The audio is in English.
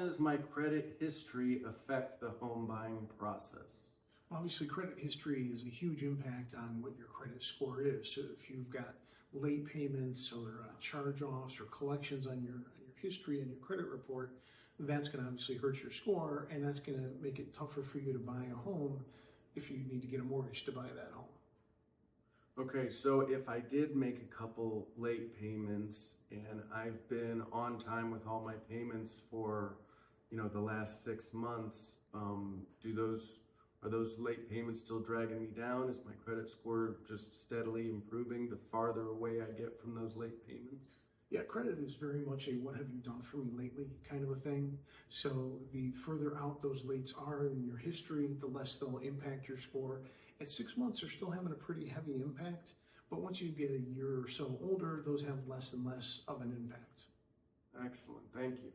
does my credit history affect the home buying process? Obviously, credit history is a huge impact on what your credit score is. So if you've got late payments or charge-offs or collections on your history and your credit report, that's going to obviously hurt your score, and that's going to make it tougher for you to buy a home if you need to get a mortgage to buy that home. Okay, so if I did make a couple late payments and I've been on time with all my payments for, the last 6 months, are those late payments still dragging me down? Is my credit score just steadily improving the farther away I get from those late payments? Yeah, credit is very much a what have you done for me lately kind of a thing. So the further out those lates are in your history, the less they'll impact your score. At 6 months, they're still having a pretty heavy impact, but once you get a year or so older, those have less and less of an impact. Excellent, thank you.